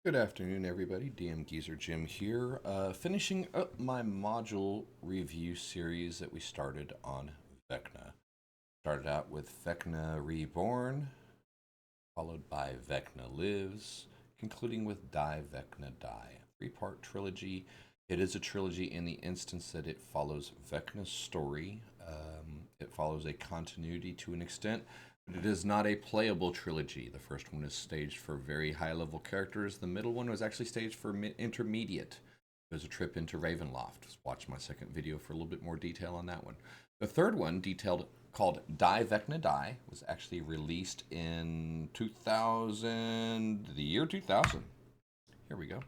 Good afternoon, everybody. DMGeezerjim here, finishing up my module review series that we started on Vecna. Started out with Vecna Reborn, followed by Vecna Lives, concluding with Die Vecna Die. Three-part trilogy. It is a trilogy in the instance that it follows Vecna's story. It follows a continuity to an extent, but it is not a playable trilogy. The first one is staged for very high-level characters. The middle one was actually staged for intermediate. It was a trip into Ravenloft. Just watch my second video for a little bit more detail on that one. The third one, called Die Vecna Die, was actually released in 2000, the year 2000. Here we go.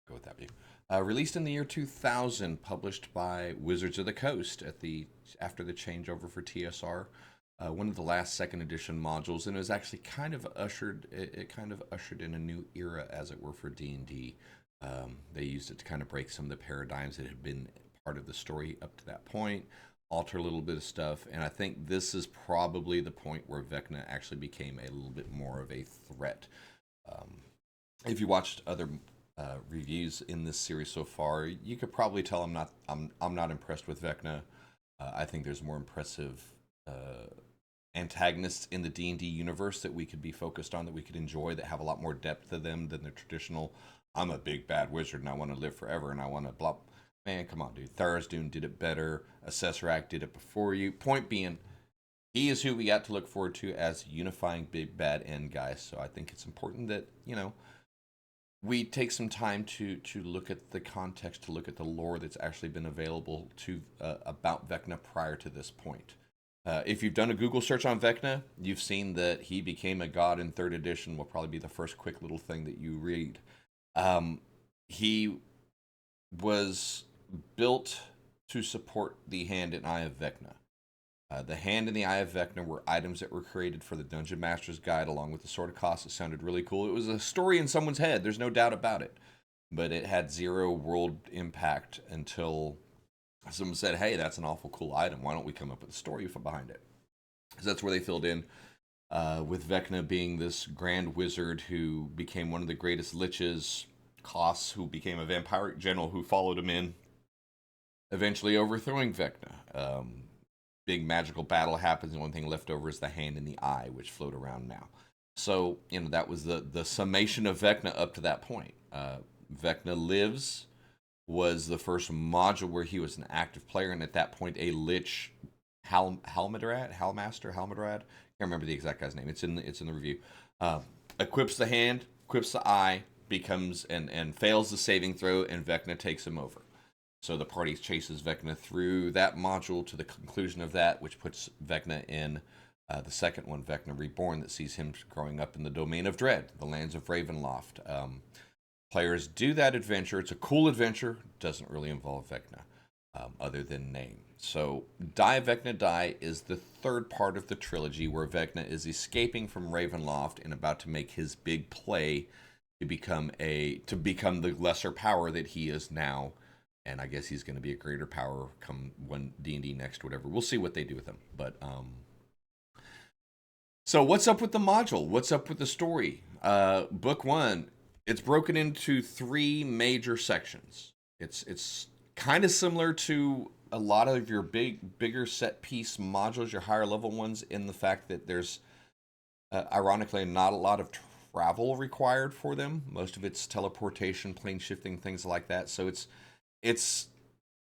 Go with that view. Released in the year 2000, published by Wizards of the Coast after the changeover for TSR. One of the last second edition modules, and it was actually kind of ushered in a new era, as it were, for D&D. They used it to kind of break some of the paradigms that had been part of the story up to that point, alter a little bit of stuff, and I think this is probably the point where Vecna actually became a little bit more of a threat. If you watched other reviews in this series so far, you could probably tell I'm not impressed with Vecna. I think there's more impressive antagonists in the D&D universe that we could be focused on, that we could enjoy, that have a lot more depth to them than the traditional I'm a big bad wizard and I want to live forever and I want to blah. Man, come on, dude. Tharizdun did it better. Assessorak did it before you. Point being, he is who we got to look forward to as unifying big bad end guy. So I think it's important that, we take some time to look at the context, to look at the lore that's actually been available to about Vecna prior to this point. If you've done a Google search on Vecna, you've seen that he became a god in 3rd edition. Will probably be the first quick little thing that you read. He was built to support the Hand and Eye of Vecna. The Hand and the Eye of Vecna were items that were created for the Dungeon Master's Guide, along with the Sword of Cost. It sounded really cool. It was a story in someone's head, there's no doubt about it. But it had zero world impact until someone said, hey, that's an awful cool item. Why don't we come up with a story behind it? Because that's where they filled in, with Vecna being this grand wizard who became one of the greatest liches, Koss, who became a vampiric general who followed him in, eventually overthrowing Vecna. Big magical battle happens, and one thing left over is the Hand and the Eye, which float around now. So, that was the summation of Vecna up to that point. Vecna Lives was the first module where he was an active player, and at that point, a Lich, Halmadrad, can't remember the exact guy's name. It's in the review. Equips the Hand, equips the Eye, becomes and fails the saving throw, and Vecna takes him over. So the party chases Vecna through that module to the conclusion of that, which puts Vecna in the second one, Vecna Reborn, that sees him growing up in the domain of Dread, the lands of Ravenloft. Players do that adventure. It's a cool adventure. Doesn't really involve Vecna, other than name. So Die Vecna Die is the third part of the trilogy, where Vecna is escaping from Ravenloft and about to make his big play to become the lesser power that he is now. And I guess he's going to be a greater power come when D&D next, whatever. We'll see what they do with him. But so what's up with the module? What's up with the story? Book 1, it's broken into 3 major sections. It's kind of similar to a lot of your bigger set piece modules, your higher level ones, in the fact that there's ironically not a lot of travel required for them. Most of it's teleportation, plane shifting, things like that. So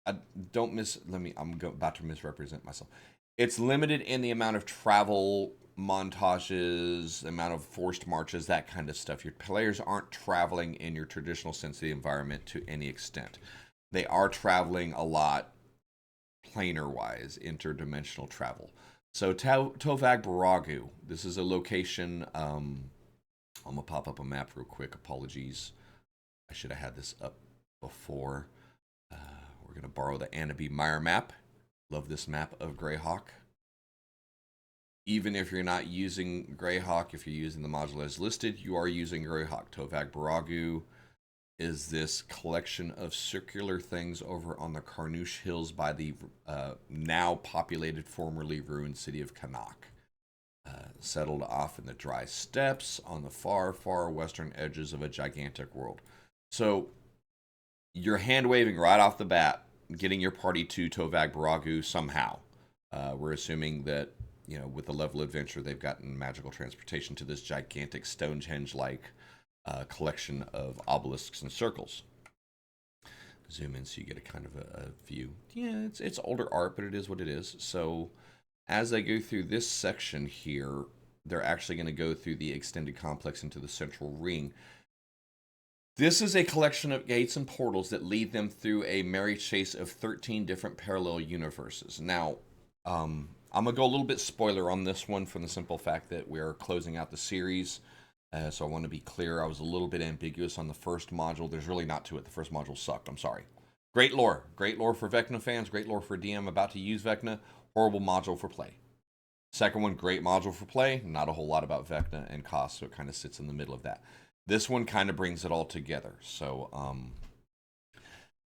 about to misrepresent myself. It's limited in the amount of travel montages, amount of forced marches, that kind of stuff. Your players aren't traveling in your traditional sense of the environment to any extent. They are traveling a lot planar-wise, interdimensional travel. So Tovag Baragu, this is a location. I'm going to pop up a map real quick. Apologies. I should have had this up before. We're going to borrow the Anaby Meyer map. Love this map of Greyhawk. Even if you're not using Greyhawk, if you're using the module as listed, you are using Greyhawk. Tovag Baragu is this collection of circular things over on the Carnouche Hills by the now populated, formerly ruined city of Canuck. settled off in the dry steppes on the far, far western edges of a gigantic world. So you're hand waving right off the bat, getting your party to Tovag Baragu somehow. We're assuming that, with the level of adventure, they've gotten magical transportation to this gigantic Stonehenge-like collection of obelisks and circles. Zoom in so you get a kind of a view. Yeah, it's older art, but it is what it is. So as I go through this section here, they're actually going to go through the extended complex into the central ring. This is a collection of gates and portals that lead them through a merry chase of 13 different parallel universes. Now, I'm going to go a little bit spoiler on this one from the simple fact that we're closing out the series. So I want to be clear, I was a little bit ambiguous on the first module. There's really not to it. The first module sucked. I'm sorry. Great lore. Great lore for Vecna fans. Great lore for DM about to use Vecna. Horrible module for play. Second one, great module for play. Not a whole lot about Vecna and cost, so it kind of sits in the middle of that. This one kind of brings it all together. So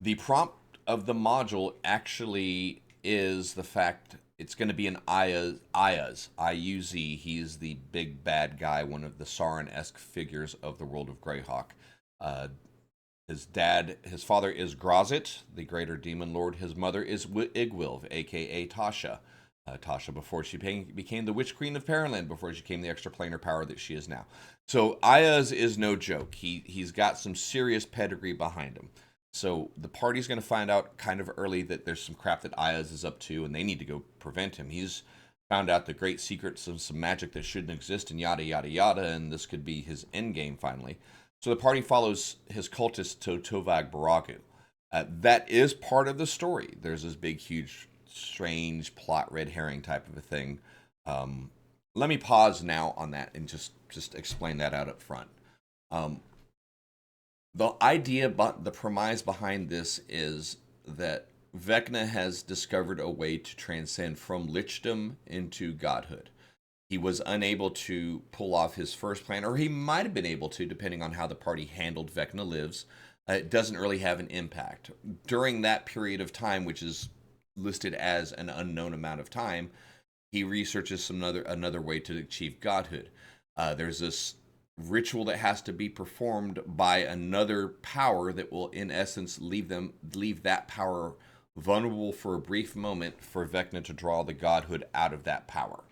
the prompt of the module actually is the fact it's going to be an Ayaz, I-U-Z. He's the big bad guy, one of the Sauron-esque figures of the world of Greyhawk. His father is Grozit, the greater demon lord. His mother is Igwilv, a.k.a. Tasha. Tasha before she became the Witch Queen of Perilyn, before she became the extraplanar power that she is now. So Ayaz is no joke. He's got some serious pedigree behind him. So the party's going to find out kind of early that there's some crap that Ayaz is up to, and they need to go prevent him. He's found out the great secrets of some magic that shouldn't exist, and yada, yada, yada, and this could be his endgame finally. So the party follows his cultist to Tovag Baragu. That is part of the story. There's this big, huge, strange plot red herring type of a thing. Let me pause now on that and just explain that out up front. The idea, the premise behind this is that Vecna has discovered a way to transcend from lichdom into godhood. He was unable to pull off his first plan, or he might have been able to, depending on how the party handled Vecna Lives. It doesn't really have an impact. During that period of time, which is listed as an unknown amount of time, he researches another way to achieve godhood. There's this ritual that has to be performed by another power that will, in essence, leave that power vulnerable for a brief moment for Vecna to draw the godhood out of that power.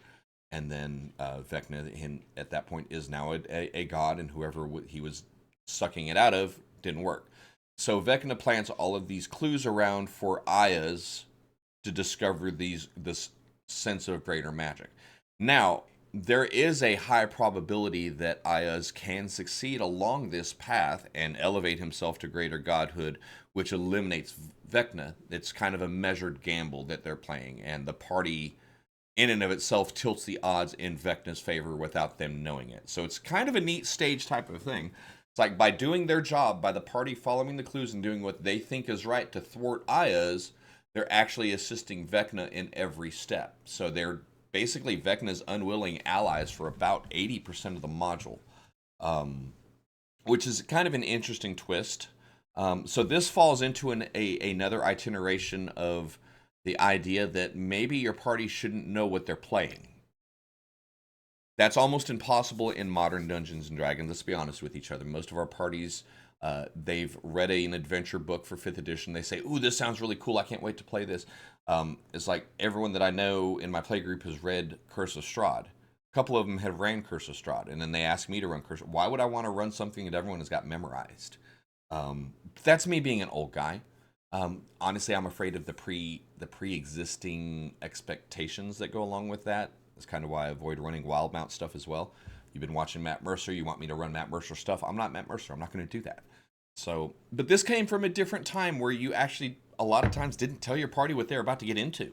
And then Vecna, at that point, is now a god, and whoever he was sucking it out of didn't work. So Vecna plants all of these clues around for Ayaz to discover this sense of greater magic. Now, there is a high probability that Ayaz can succeed along this path and elevate himself to greater godhood, which eliminates Vecna. It's kind of a measured gamble that they're playing, and the party in and of itself tilts the odds in Vecna's favor without them knowing it. So it's kind of a neat stage type of thing. It's like by doing their job, by the party following the clues and doing what they think is right to thwart Ayaz, they're actually assisting Vecna in every step. So they're basically Vecna's unwilling allies for about 80% of the module, which is kind of an interesting twist. So this falls into another itineration of the idea that maybe your party shouldn't know what they're playing. That's almost impossible in modern Dungeons & Dragons, let's be honest with each other. Most of our parties, they've read an adventure book for 5th edition. They say, ooh, this sounds really cool. I can't wait to play this. It's like everyone that I know in my play group has read Curse of Strahd. A couple of them have ran Curse of Strahd, and then they ask me to run Curse. Why would I want to run something that everyone has got memorized? That's me being an old guy. Honestly, I'm afraid of the pre-existing expectations that go along with that. That's kind of why I avoid running wild mount stuff as well. You've been watching Matt Mercer. You want me to run Matt Mercer stuff. I'm not Matt Mercer. I'm not going to do that. So, but this came from a different time where you actually, a lot of times, didn't tell your party what they're about to get into.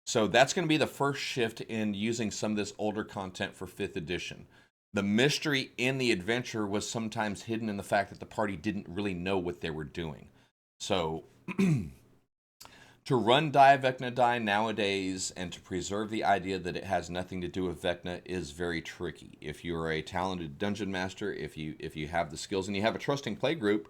So that's going to be the first shift in using some of this older content for 5th edition. The mystery in the adventure was sometimes hidden in the fact that the party didn't really know what they were doing. So to run Die Vecna Die nowadays and to preserve the idea that it has nothing to do with Vecna is very tricky. If you're a talented dungeon master, if you have the skills and you have a trusting play group,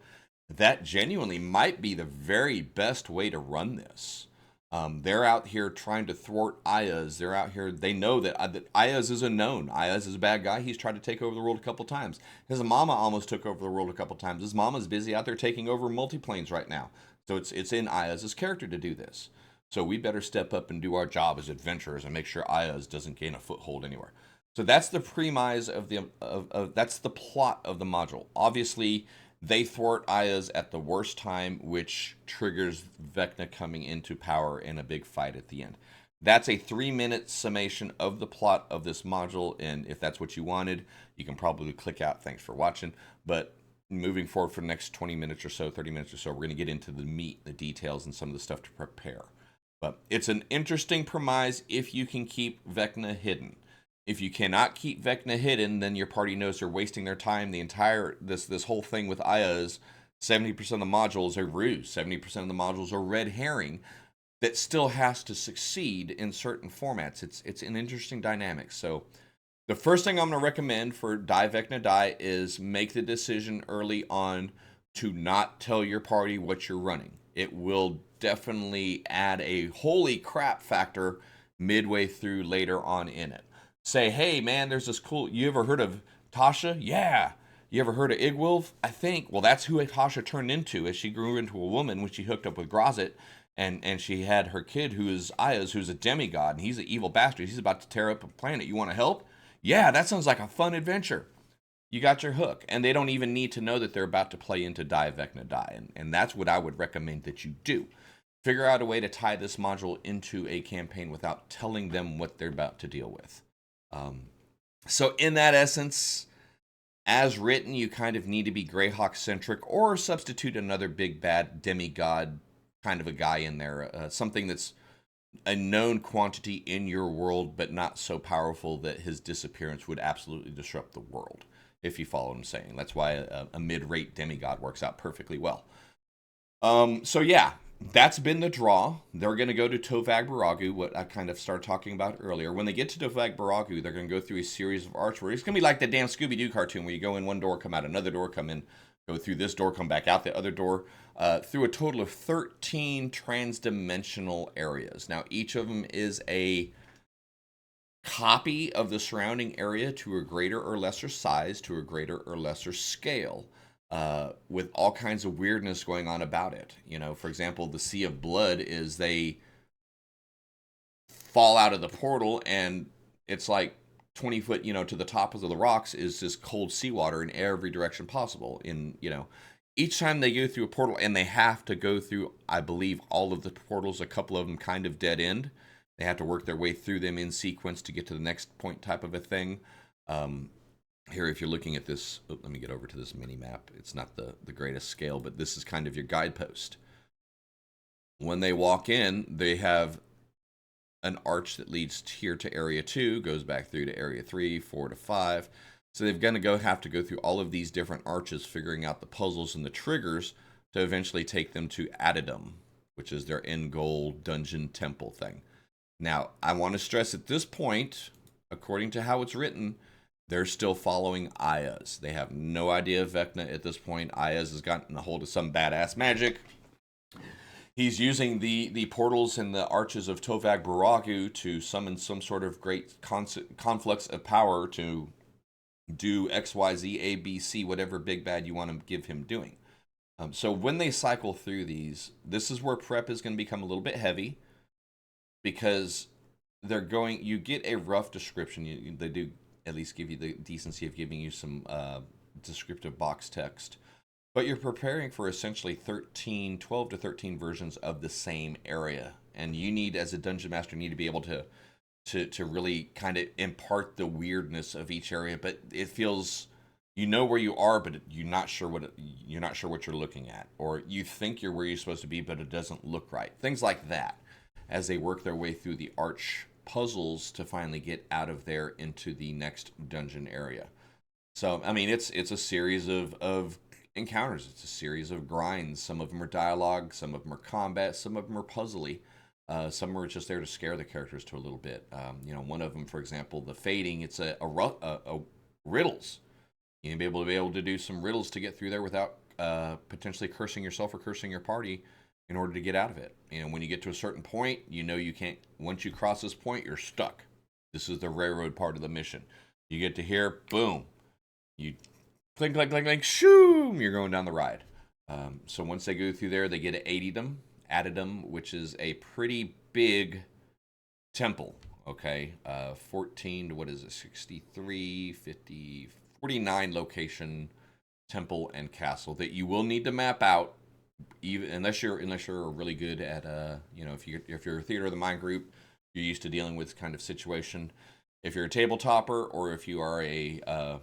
that genuinely might be the very best way to run this. They're out here trying to thwart Ayaz. They're out here. They know that Ayaz is a known. Ayaz is a bad guy. He's tried to take over the world a couple times. His mama almost took over the world a couple times. His mama's busy out there taking over multiplanes right now. So it's in Ayaz's character to do this. So we better step up and do our job as adventurers and make sure Ayaz doesn't gain a foothold anywhere. So that's the premise of that's the plot of the module. Obviously, they thwart Ayaz at the worst time, which triggers Vecna coming into power in a big fight at the end. That's a 3-minute summation of the plot of this module, and if that's what you wanted, you can probably click out. Thanks for watching. But moving forward for the next 20 minutes or so, 30 minutes or so, we're going to get into the meat, the details, and some of the stuff to prepare. But it's an interesting premise if you can keep Vecna hidden. If you cannot keep Vecna hidden, then your party knows they're wasting their time. The entire this whole thing with Ayaz, 70% of the modules are ruse. 70% of the modules are red herring that still has to succeed in certain formats. It's an interesting dynamic. So the first thing I'm going to recommend for Die Vecna Die is make the decision early on to not tell your party what you're running. It will definitely add a holy crap factor midway through later on in it. Say, hey man, there's this cool, you ever heard of Tasha? Yeah. You ever heard of Igwilf? I think. Well, that's who Tasha turned into as she grew into a woman when she hooked up with Grozit, and she had her kid who is Ayaz, who's a demigod, and he's an evil bastard. He's about to tear up a planet. You want to help? Yeah, that sounds like a fun adventure. You got your hook. And they don't even need to know that they're about to play into Die Vecna Die. And that's what I would recommend that you do. Figure out a way to tie this module into a campaign without telling them what they're about to deal with. So in that essence, as written, you kind of need to be Greyhawk centric or substitute another big bad demigod kind of a guy in there. Something that's a known quantity in your world, but not so powerful that his disappearance would absolutely disrupt the world, if you follow what I'm saying. That's why a mid-rate demigod works out perfectly well. So yeah, that's been the draw. They're going to go to Tovag Baragu, what I kind of started talking about earlier. When they get to Tovag Baragu, they're going to go through a series of archways. It's going to be like the damn Scooby-Doo cartoon where you go in one door, come out another door, come in, go through this door, come back out the other door, through a total of 13 trans-dimensional areas. Now, each of them is a copy of the surrounding area to a greater or lesser size, to a greater or lesser scale. With all kinds of weirdness going on about it. You know, for example, the Sea of Blood is they fall out of the portal and it's like 20 foot, you know, to the top of the rocks is this cold seawater in every direction possible. In, you know, each time they go through a portal, and they have to go through, I believe, all of the portals, a couple of them kind of dead end. They have to work their way through them in sequence to get to the next point type of a thing. Here, if you're looking at this, let me get over to this mini map. It's not the greatest scale, but this is kind of your guidepost. When they walk in, they have an arch that leads here to area 2, goes back through to area 3, 4 to 5. So they're going to have to go through all of these different arches, figuring out the puzzles and the triggers to eventually take them to Addendum, which is their end goal dungeon temple thing. Now, I want to stress at this point, according to how it's written, they're still following Ayaz. They have no idea of Vecna at this point. Ayaz has gotten a hold of some badass magic. He's using the portals and the arches of Tovag Baragu to summon some sort of great conflux of power to do X, Y, Z, A, B, C, whatever big bad you want to give him doing. So when they cycle through these, this is where prep is going to become a little bit heavy, because they're going, you get a rough description. They do at least give you the decency of giving you some descriptive box text. But you're preparing for essentially 12 to 13 versions of the same area. And you need, as a dungeon master, need to be able to really kind of impart the weirdness of each area. But it feels, you know where you are, but you're not sure what you're looking at. Or you think you're where you're supposed to be, but it doesn't look right. Things like that, as they work their way through the arch puzzles to finally get out of there into the next dungeon area. So, I mean, it's a series of encounters. It's a series of grinds. Some of them are dialogue, some of them are combat, some of them are puzzly. Some are just there to scare the characters to a little bit. You know, one of them, for example, the fading, it's a riddles. You need to be able to do some riddles to get through there without potentially cursing yourself or cursing your party in order to get out of it. And when you get to a certain point, you know you can't, once you cross this point, you're stuck. This is the railroad part of the mission. You get to here, boom. You clink, clink, clink, clink, shoo, you're going down the ride. So once they go through there, they get an addendum, which is a pretty big temple. Okay, 14 to what is it, 63, 50, 49 location temple and castle that you will need to map out, even unless you're really good at if you're a Theater of the Mind group, you're used to dealing with this kind of situation. If you're a tabletopper or if you are a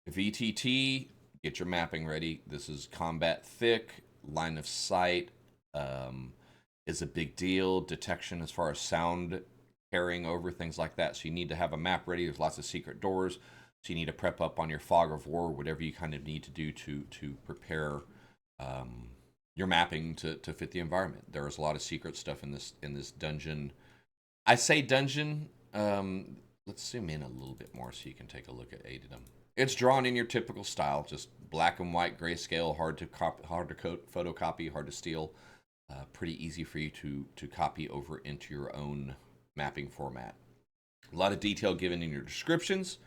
VTT, get your mapping ready. This is combat thick, line of sight is a big deal. Detection as far as sound carrying over, things like that. So you need to have a map ready. There's lots of secret doors. So you need to prep up on your fog of war, whatever you kind of need to do to prepare your mapping to fit the environment. There is a lot of secret stuff in this dungeon. I say dungeon. Let's zoom in a little bit more so you can take a look at addendum. It's drawn in your typical style, just black and white, grayscale, hard to photocopy, hard to steal. Pretty easy for you to copy over into your own mapping format. A lot of detail given in your descriptions,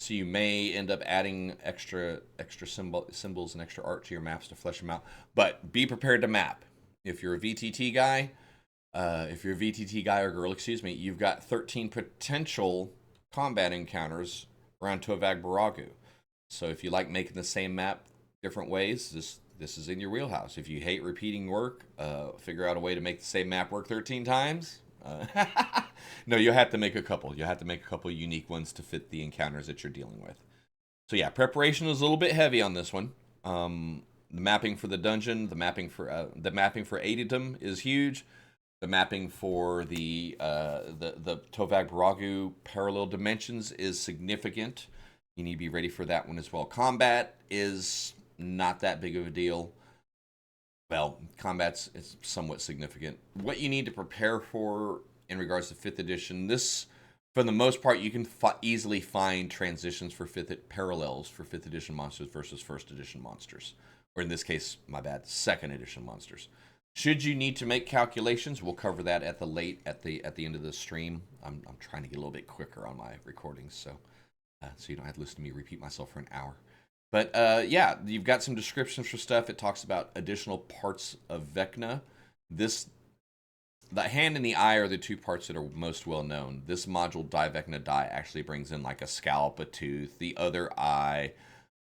so you may end up adding extra symbols and extra art to your maps to flesh them out. But be prepared to map. If you're a VTT guy, or girl, you've got 13 potential combat encounters around Tovag Baragu. So if you like making the same map different ways, this is in your wheelhouse. If you hate repeating work, figure out a way to make the same map work 13 times. No, you'll have to make a couple. You'll have to make a couple unique ones to fit the encounters that you're dealing with. So yeah, preparation is a little bit heavy on this one. The mapping for the dungeon, the mapping for addendum is huge. The mapping for the Tovag Baragu parallel dimensions is significant. You need to be ready for that one as well. Combat is not that big of a deal. Well, combat's is somewhat significant. What you need to prepare for in regards to 5th edition, this, for the most part, you can easily find transitions for parallels for 5th edition monsters versus 1st edition monsters. Or in this case, my bad, 2nd edition monsters. Should you need to make calculations, we'll cover that at the end of the stream. I'm trying to get a little bit quicker on my recordings, so you don't have to listen to me repeat myself for an hour. But yeah, you've got some descriptions for stuff. It talks about additional parts of Vecna. The hand and the eye are the two parts that are most well known. This module, Die Vecna Die, actually brings in like a scalp, a tooth, the other eye,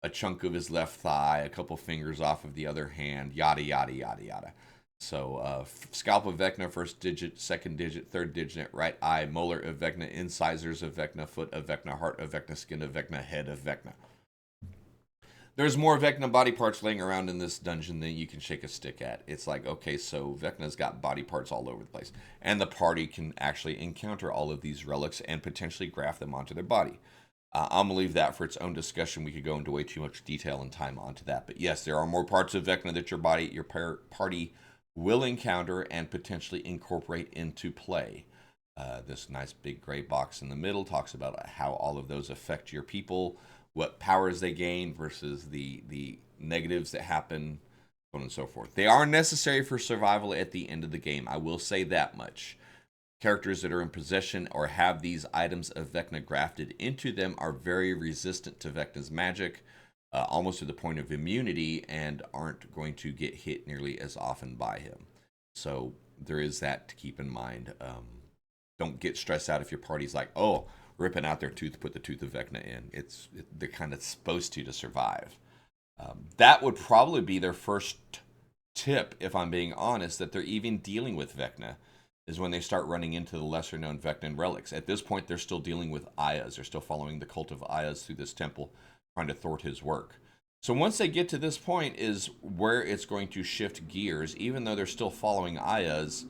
a chunk of his left thigh, a couple fingers off of the other hand, yada, yada, yada, yada. So, scalp of Vecna, 1st digit, 2nd digit, 3rd digit, right eye, molar of Vecna, incisors of Vecna, foot of Vecna, heart of Vecna, skin of Vecna, head of Vecna. There's more Vecna body parts laying around in this dungeon than you can shake a stick at. It's like, okay, so Vecna's got body parts all over the place. And the party can actually encounter all of these relics and potentially graft them onto their body. I'm going to leave that for its own discussion. We could go into way too much detail and time onto that. But yes, there are more parts of Vecna that your party will encounter and potentially incorporate into play. This nice big gray box in the middle talks about how all of those affect your people, what powers they gain versus the negatives that happen, so on and so forth. They are necessary for survival at the end of the game. I will say that much. Characters that are in possession or have these items of Vecna grafted into them are very resistant to Vecna's magic, almost to the point of immunity, and aren't going to get hit nearly as often by him. So there is that to keep in mind. Don't get stressed out if your party's like, oh, ripping out their tooth, put the tooth of Vecna in. They're kind of supposed to survive. That would probably be their first tip, if I'm being honest, that they're even dealing with Vecna, is when they start running into the lesser-known Vecnan relics. At this point, they're still dealing with Ayas. They're still following the cult of Ayas through this temple, trying to thwart his work. So once they get to this point is where it's going to shift gears. Even though they're still following Ayas,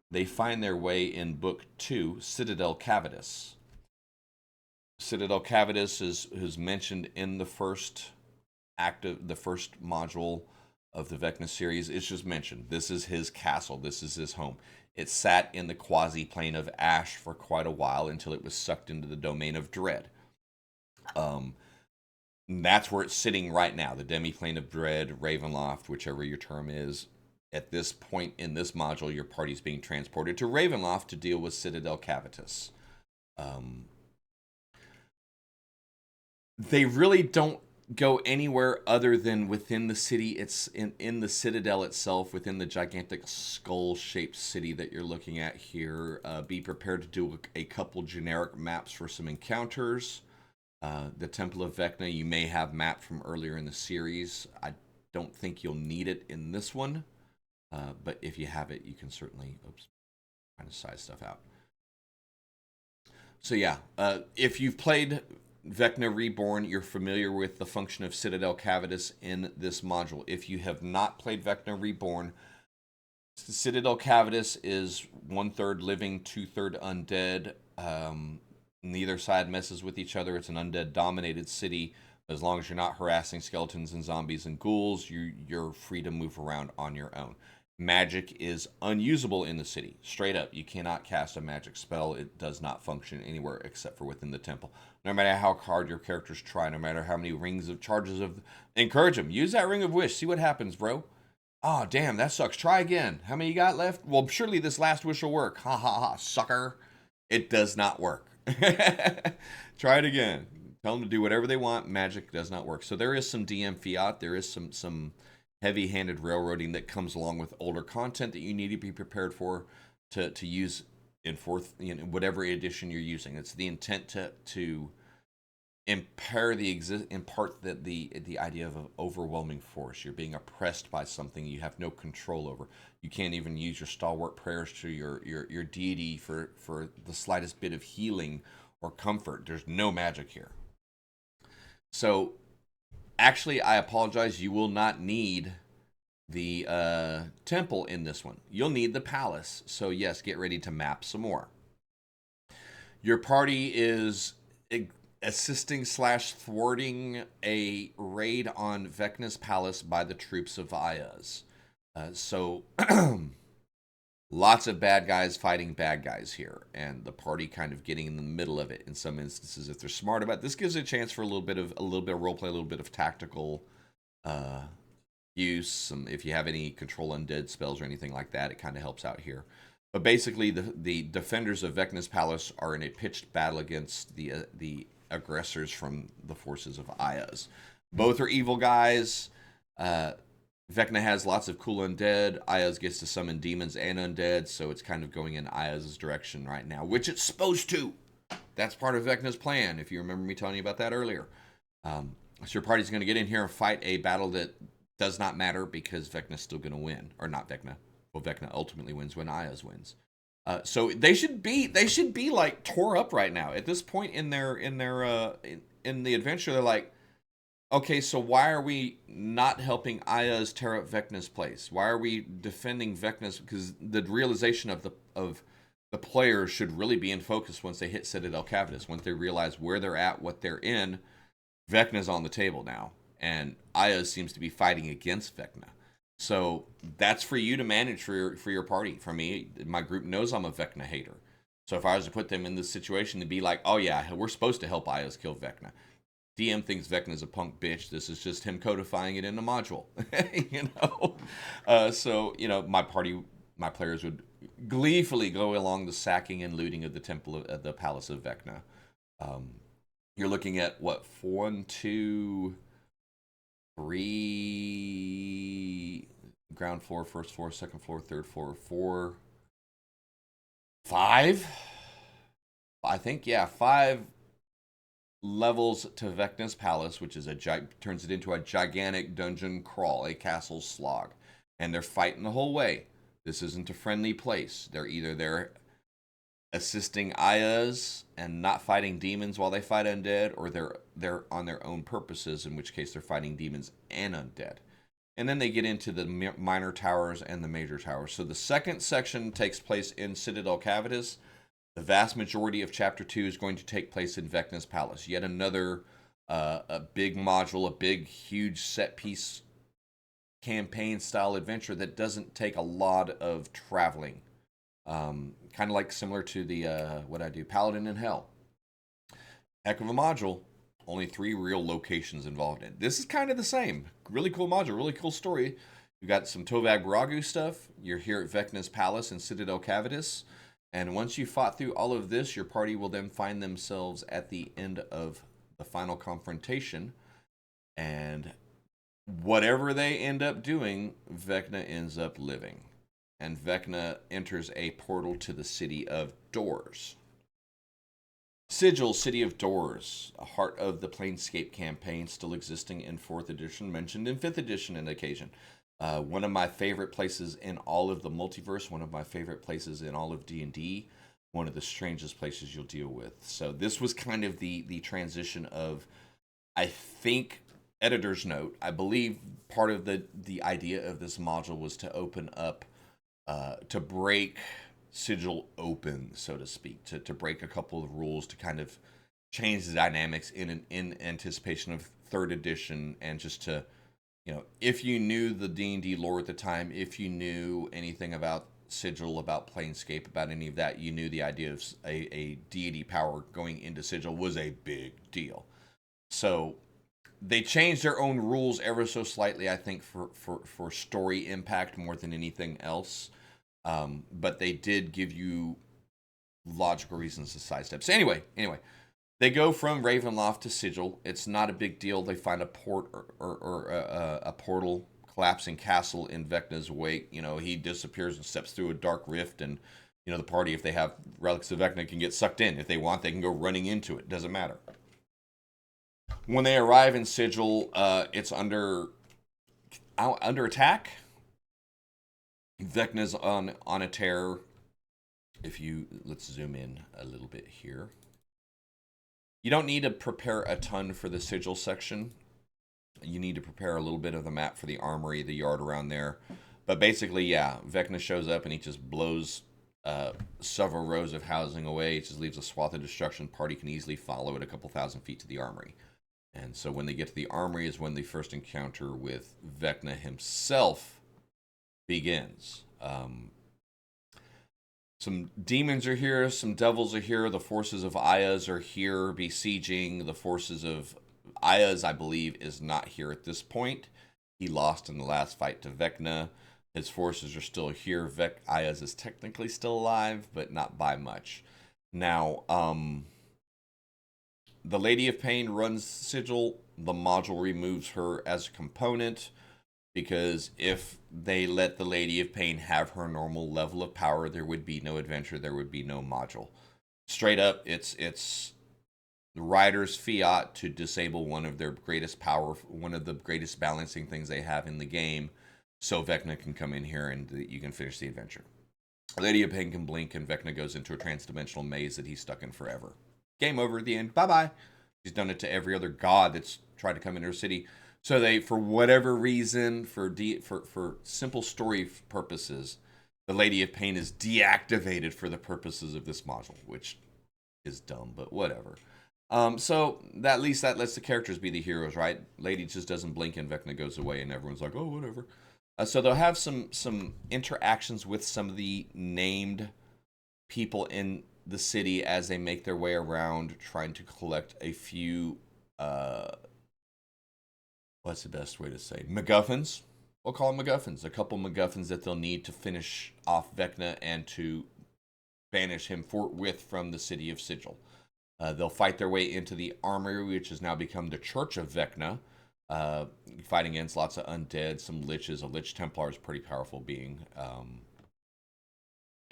they find their way in Book 2, Citadel Cavitius. Citadel Cavitius is mentioned in the first the first module of the Vecna series. It's just mentioned. This is his castle. This is his home. It sat in the quasi-plane of ash for quite a while until it was sucked into the domain of dread. That's where it's sitting right now. The demi-plane of dread, Ravenloft, whichever your term is. At this point in this module, your party's being transported to Ravenloft to deal with Citadel Cavitius. They really don't go anywhere other than within the city. It's in the Citadel itself, within the gigantic skull-shaped city that you're looking at here. Be prepared to do a couple generic maps for some encounters. The Temple of Vecna, you may have mapped from earlier in the series. I don't think you'll need it in this one. But if you have it, you can certainly, trying to size stuff out. So yeah, if you've played Vecna Reborn, you're familiar with the function of Citadel Cavitius in this module. If you have not played Vecna Reborn, Citadel Cavitius is 1/3 living, 2/3 undead. Neither side messes with each other. It's an undead-dominated city. As long as you're not harassing skeletons and zombies and ghouls, you're free to move around on your own. Magic is unusable in the city. Straight up, you cannot cast a magic spell. It does not function anywhere except for within the temple. No matter how hard your characters try, no matter how many rings of charges of... Encourage them. Use that ring of wish. See what happens, bro. Oh, damn, that sucks. Try again. How many you got left? Well, surely this last wish will work. Ha ha ha, sucker. It does not work. Try it again. Tell them to do whatever they want. Magic does not work. So there is some DM fiat. There is some heavy-handed railroading that comes along with older content that you need to be prepared for to use in whatever edition you're using. It's the intent to impart the idea of an overwhelming force. You're being oppressed by something you have no control over. You can't even use your stalwart prayers to your deity for the slightest bit of healing or comfort. There's no magic here. So actually, I apologize. You will not need the temple in this one. You'll need the palace. So yes, get ready to map some more. Your party is assisting / thwarting a raid on Vecna's palace by the troops of Ayaz. So lots of bad guys fighting bad guys here, and the party kind of getting in the middle of it in some instances if they're smart about it. This gives a chance for a little bit of role play, a little bit of tactical use. If you have any control undead spells or anything like that, it kind of helps out here. But basically, the defenders of Vecna's palace are in a pitched battle against the aggressors from the forces of Ayaz. Both are evil guys. Vecna has lots of cool undead. Ayaz gets to summon demons and undead, so it's kind of going in Ayaz's direction right now, which it's supposed to. That's part of Vecna's plan, if you remember me telling you about that earlier. So your party's going to get in here and fight a battle that does not matter because Vecna's still going to win. Or not Vecna. Well, Vecna ultimately wins when Ayaz wins. So they should be like tore up right now. At this point in the adventure, they're like, okay, so why are we not helping Ayaz tear up Vecna's place? Why are we defending Vecna's? Because the realization of the players should really be in focus once they hit Citadel Cavitius. Once they realize where they're at, what they're in, Vecna's on the table now, and Ayaz seems to be fighting against Vecna. So that's for you to manage for your party. For me, my group knows I'm a Vecna hater. So if I was to put them in this situation, to be like, oh yeah, we're supposed to help Ayaz kill Vecna. DM thinks Vecna's a punk bitch. This is just him codifying it in a module. So, my players would gleefully go along the sacking and looting of the temple of the palace of Vecna. You're looking at what, 1, 2, 3 ground floor, first floor, second floor, third floor, 4, 5. I think, yeah, 5 levels to Vecna's palace, which is turns it into a gigantic dungeon crawl, a castle slog, and they're fighting the whole way. This isn't a friendly place. They're either there assisting Ayaz and not fighting demons while they fight undead, or they're on their own purposes, in which case they're fighting demons and undead. And then they get into the minor towers and the major towers. So the second section takes place in Citadel Cavitius. The vast majority of Chapter 2 is going to take place in Vecna's palace. Yet another a big module, a big, huge set-piece campaign-style adventure that doesn't take a lot of traveling. Kind of like similar to the, Paladin in Hell. Heck of a module. Only 3 real locations involved in it. This is kind of the same. Really cool module, really cool story. You got some Tovag Baragu stuff. You're here at Vecna's palace in Citadel Cavitius. And once you fought through all of this, your party will then find themselves at the end of the final confrontation. And whatever they end up doing, Vecna ends up living. And Vecna enters a portal to the City of Doors. Sigil, City of Doors, a heart of the Planescape campaign, still existing in 4th edition, mentioned in 5th edition on occasion. One of my favorite places in all of the multiverse, one of my favorite places in all of D&D, one of the strangest places you'll deal with. So this was kind of the transition of, I think, editor's note, I believe part of the idea of this module was to open up, to break Sigil open, so to speak, to break a couple of rules, to kind of change the dynamics in anticipation of 3rd edition, and just to, you know, if you knew the D&D lore at the time, if you knew anything about Sigil, about Planescape, about any of that, you knew the idea of a deity power going into Sigil was a big deal. So they changed their own rules ever so slightly, I think, for story impact more than anything else. But they did give you logical reasons to sidestep. So anyway, they go from Ravenloft to Sigil. It's not a big deal. They find a port or a portal, collapsing castle in Vecna's wake. You know, he disappears and steps through a dark rift, and you know the party, if they have relics of Vecna, can get sucked in. If they want, they can go running into it. Doesn't matter. When they arrive in Sigil, it's under attack. Vecna's on a tear. Let's zoom in a little bit here. You don't need to prepare a ton for the Sigil section. You need to prepare a little bit of the map for the armory, the yard around there. But basically, yeah, Vecna shows up and he just blows several rows of housing away. It just leaves a swath of destruction. Party can easily follow it a couple thousand feet to the armory. And so when they get to the armory is when the first encounter with Vecna himself begins. Some demons are here, some devils are here, the forces of Ayaz are here besieging. The forces of Ayaz, I believe, is not here at this point. He lost in the last fight to Vecna. His forces are still here. Ayaz is technically still alive, but not by much. Now, the Lady of Pain runs Sigil. The module removes her as a component, because if they let the Lady of Pain have her normal level of power, there would be no adventure, there would be no module. Straight up, it's the writer's fiat to disable one of their greatest power, one of the greatest balancing things they have in the game, so Vecna can come in here and you can finish the adventure. Lady of Pain can blink and Vecna goes into a trans-dimensional maze that he's stuck in forever. Game over at the end. Bye-bye. She's done it to every other god that's tried to come into her city. So they, for whatever reason, for simple story purposes, the Lady of Pain is deactivated for the purposes of this module, which is dumb, but whatever. So at least that lets the characters be the heroes, right? Lady just doesn't blink and Vecna goes away and everyone's like, oh, whatever. So they'll have some interactions with some of the named people in the city as they make their way around, trying to collect a few, what's the best way to say? MacGuffins. We'll call them MacGuffins. A couple MacGuffins that they'll need to finish off Vecna and to banish him forthwith from the city of Sigil. They'll fight their way into the armory, which has now become the Church of Vecna, fighting against lots of undead, some liches. A Lich Templar is a pretty powerful being.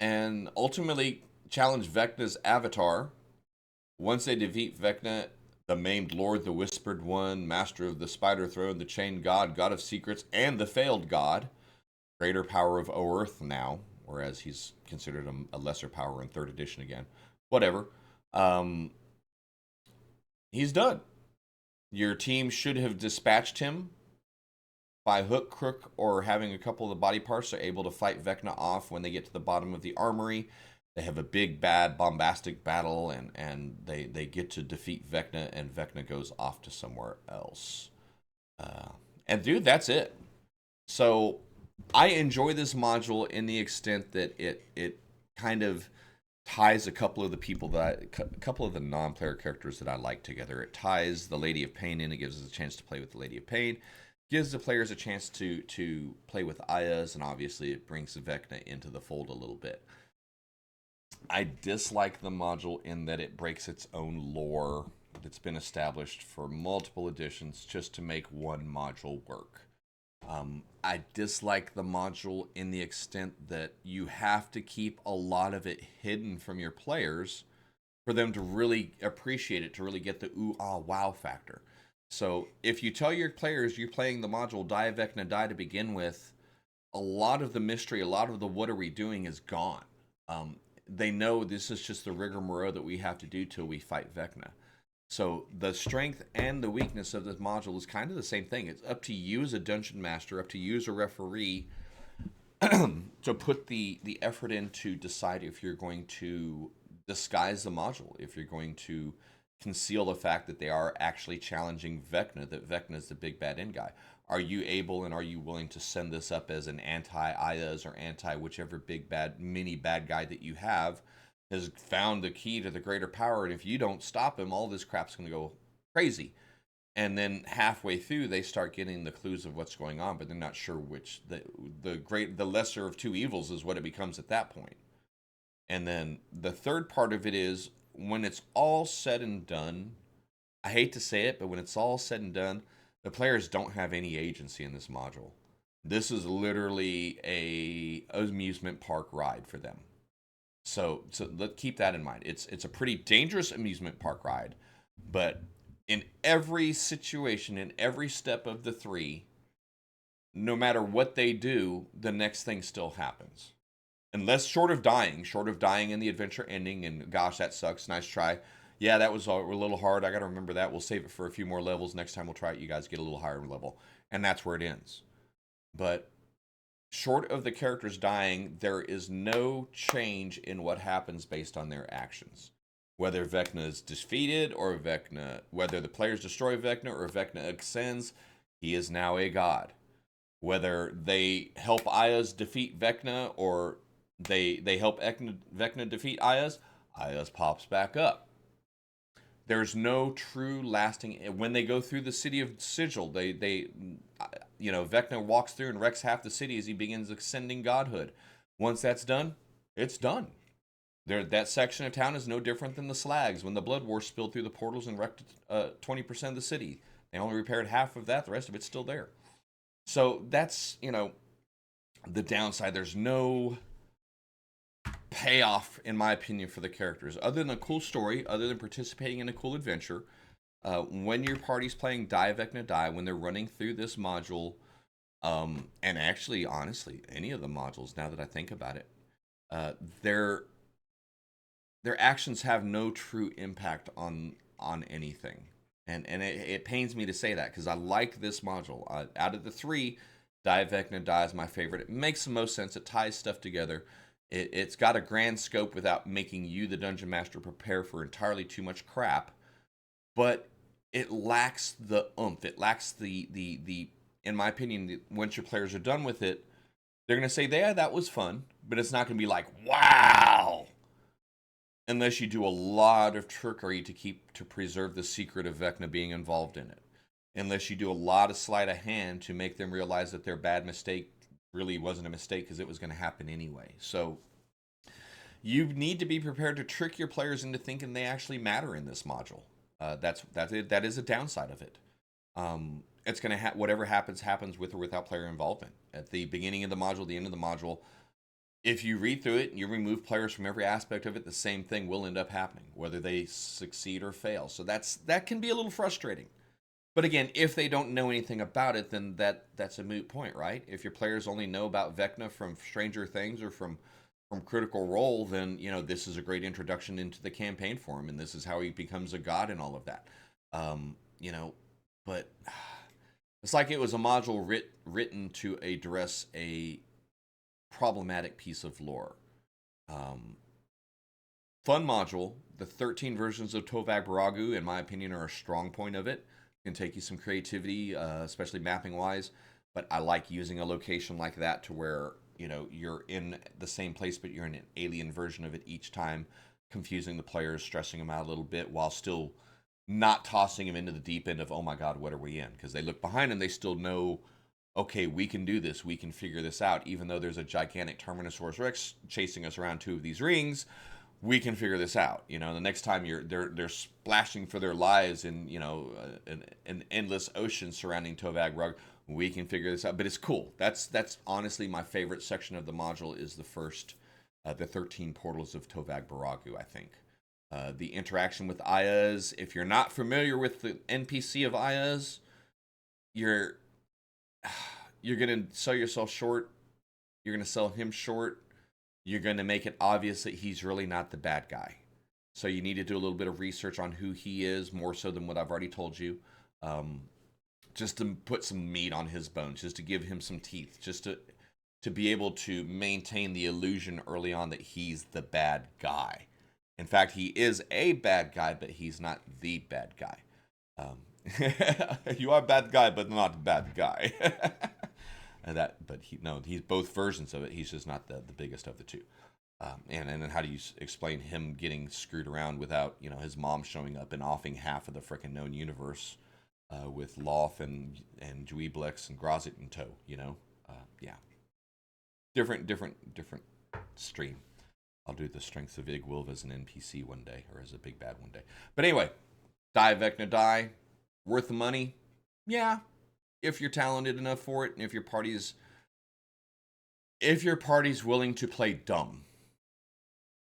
And ultimately challenge Vecna's avatar. Once they defeat Vecna, the maimed Lord, the Whispered One, Master of the Spider Throne, the Chained God, God of Secrets, and the Failed God. Greater power of Oerth now, whereas he's considered a lesser power in 3rd edition again. Whatever. He's done. Your team should have dispatched him by hook, crook, or having a couple of the body parts. They're able to fight Vecna off when they get to the bottom of the armory. They have a big, bad, bombastic battle, and they get to defeat Vecna, and Vecna goes off to somewhere else. And dude, that's it. So I enjoy this module in the extent that it kind of ties a couple of the non-player characters that I like together. It ties the Lady of Pain in. It gives us a chance to play with the Lady of Pain. gives the players a chance to play with Ayas, and obviously it brings Vecna into the fold a little bit. I dislike the module in that it breaks its own lore that's been established for multiple editions just to make one module work. I dislike the module in the extent that you have to keep a lot of it hidden from your players for them to really appreciate it, to really get the ooh, ah, wow factor. So if you tell your players you're playing the module Die Vecna Die to begin with, a lot of the mystery, a lot of the what are we doing is gone. They know this is just the rigmarole that we have to do till we fight Vecna. So the strength and the weakness of this module is kind of the same thing. It's up to you as a dungeon master, up to you as a referee, to put the effort in to decide if you're going to disguise the module, if you're going to conceal the fact that they are actually challenging Vecna, that Vecna is the big bad end guy. Are you able and are you willing to send this up as an anti-Ayas or anti-whichever big bad, mini bad guy that you have has found the key to the greater power, and if you don't stop him, all this crap's going to go crazy. And then halfway through, they start getting the clues of what's going on, but they're not sure which the lesser of two evils is what it becomes at that point. And then the third part of it is when it's all said and done. I hate to say it, but when it's all said and done, the players don't have any agency in this module. This is literally a amusement park ride for them. So let's keep that in mind. It's a pretty dangerous amusement park ride, but in every situation, in every step of the three, no matter what they do, the next thing still happens. Unless short of dying in the adventure ending, and gosh, that sucks, nice try. Yeah, that was a little hard. I got to remember that. We'll save it for a few more levels. Next time we'll try it. You guys get a little higher level. And that's where it ends. But short of the characters dying, there is no change in what happens based on their actions. Whether Vecna is defeated or whether the players destroy Vecna or Vecna ascends, he is now a god. Whether they help Ayas defeat Vecna or they help Vecna defeat Ayas pops back up. There's no true lasting. When they go through the city of Sigil, Vecna walks through and wrecks half the city as he begins ascending godhood. Once that's done, it's done. That section of town is no different than the Slags when the Blood War spilled through the portals and wrecked 20% of the city. They only repaired half of that. The rest of it's still there. So that's, the downside. There's no payoff, in my opinion, for the characters other than a cool story, other than participating in a cool adventure. When your party's playing Die Vecna Die, when they're running through this module, and actually, honestly, any of the modules, now that I think about it, their actions have no true impact on anything. And it pains me to say that because I like this module. Out of the three, Die Vecna Die is my favorite. It makes the most sense. It ties stuff together. It's got a grand scope without making you, the dungeon master, prepare for entirely too much crap. But it lacks the oomph. It lacks the in my opinion, once your players are done with it, they're going to say, yeah, that was fun. But it's not going to be like, wow. Unless you do a lot of trickery to preserve the secret of Vecna being involved in it. Unless you do a lot of sleight of hand to make them realize that their bad mistake really wasn't a mistake because it was going to happen anyway. So you need to be prepared to trick your players into thinking they actually matter in this module. That is a downside of it. It's going to whatever happens with or without player involvement. At the beginning of the module, the end of the module, if you read through it and you remove players from every aspect of it, the same thing will end up happening, whether they succeed or fail. So that can be a little frustrating. But again, if they don't know anything about it, then that's a moot point, right? If your players only know about Vecna from Stranger Things or from Critical Role, then this is a great introduction into the campaign for him, and this is how he becomes a god and all of that. But it's like it was a module written to address a problematic piece of lore. Fun module. The 13 versions of Tovag Baragu, in my opinion, are a strong point of it. Can take you some creativity, especially mapping wise. But I like using a location like that to where you're in the same place, but you're in an alien version of it each time, confusing the players, stressing them out a little bit, while still not tossing him into the deep end of, oh my God, what are we in? Because they look behind him, they still know, okay, we can do this, we can figure this out. Even though there's a gigantic Terminosaurus Rex chasing us around 2 of these rings, we can figure this out. You know, the next time they're splashing for their lives in, you know, an endless ocean surrounding Tovag Rug, we can figure this out. But it's cool. That's honestly my favorite section of the module is the first, the 13 portals of Tovag Baragu, I think. The interaction with Ayaz. If you're not familiar with the NPC of Ayaz, you're gonna sell yourself short. You're gonna sell him short. You're gonna make it obvious that he's really not the bad guy. So you need to do a little bit of research on who he is, more so than what I've already told you. Just to put some meat on his bones, just to give him some teeth, just to be able to maintain the illusion early on that he's the bad guy. In fact, he is a bad guy, but he's not the bad guy. You are a bad guy, but not a bad guy. But he's both versions of it. He's just not the biggest of the two. And then how do you explain him getting screwed around without, you know, his mom showing up and offing half of the frickin' known universe with Loth and Dweeblex and Grozit in tow, you know? Yeah. Different stream. I'll do the Strengths of Igwilv as an NPC one day, or as a big bad one day. But anyway, Die Vecna Die, worth the money? Yeah, if you're talented enough for it, and if your party's willing to play dumb,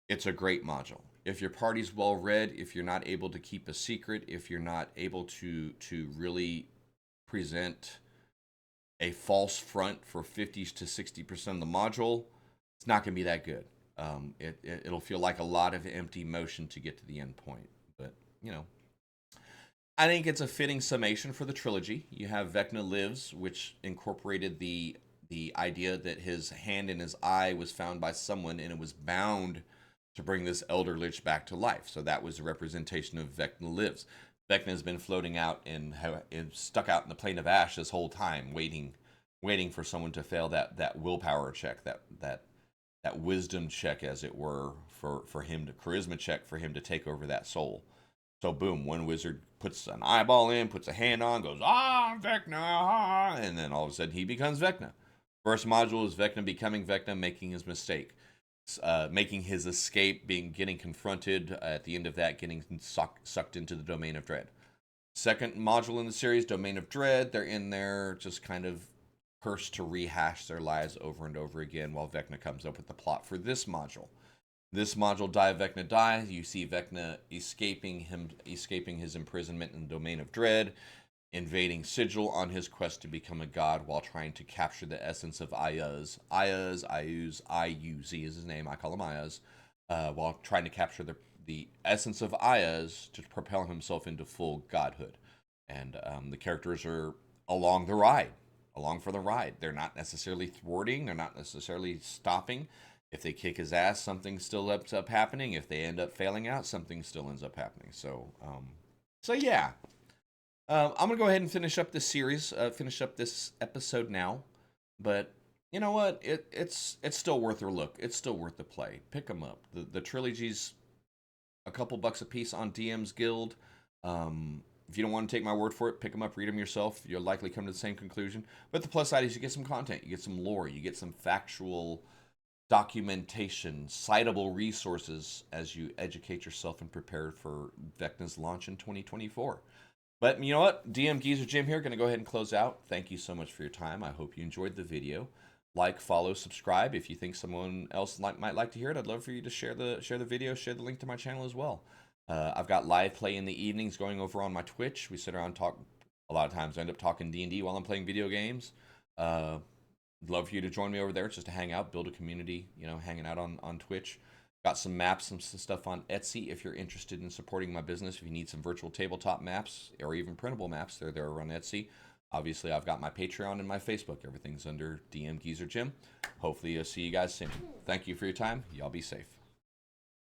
it's a great module. If your party's well read, if you're not able to keep a secret, if you're not able to really present a false front for 50 to 60% of the module, it's not going to be that good. It'll feel like a lot of empty motion to get to the end point. But, you know, I think it's a fitting summation for the trilogy. You have Vecna Lives, which incorporated the idea that his hand in his eye was found by someone and it was bound to bring this Elder Lich back to life. So that was a representation of Vecna Lives. Vecna has been floating out and stuck out in the plane of ash this whole time, waiting for someone to fail that willpower check, that wisdom check, as it were, for him to charisma check for him to take over that soul. So boom, one wizard puts an eyeball in, puts a hand on, goes, Vecna, and then all of a sudden he becomes Vecna. First module is Vecna becoming Vecna, making his mistake, making his escape, getting confronted, at the end of that getting sucked into the Domain of Dread. Second module in the series, Domain of Dread, they're in there just kind of cursed to rehash their lives over and over again while Vecna comes up with the plot for this module. This module, Die Vecna Die, you see Vecna escaping his imprisonment in the Domain of Dread, invading Sigil on his quest to become a god while trying to capture the essence of Ayaz. I-U-Z is his name, I call him Ayaz, while trying to capture the essence of Ayaz to propel himself into full godhood. And the characters are along for the ride. They're not necessarily thwarting, they're not necessarily stopping. If they kick his ass, something still ends up happening. If they end up failing out, something still ends up happening. So yeah. I'm going to go ahead and finish up this series, finish up this episode now. But you know what? It's still worth a look. It's still worth the play. Pick them up. The trilogy's a couple bucks a piece on DM's Guild. If you don't want to take my word for it, pick them up, read them yourself. You'll likely come to the same conclusion. But the plus side is you get some content. You get some lore. You get some factual documentation, citable resources as you educate yourself and prepare for Vecna's launch in 2024. But you know what? DMGeezerjim here. Going to go ahead and close out. Thank you so much for your time. I hope you enjoyed the video. Like, follow, subscribe. If you think someone else might like to hear it, I'd love for you to share the video, share the link to my channel as well. I've got live play in the evenings going over on my Twitch. We sit around and talk. A lot of times I end up talking D&D while I'm playing video games. Love for you to join me over there just to hang out, build a community, you know, hanging out on Twitch. Got some maps, some stuff on Etsy if you're interested in supporting my business. If you need some virtual tabletop maps or even printable maps, they're there on Etsy. Obviously, I've got my Patreon and my Facebook. Everything's under DMGeezerjim. Hopefully, I'll see you guys soon. Thank you for your time. Y'all be safe.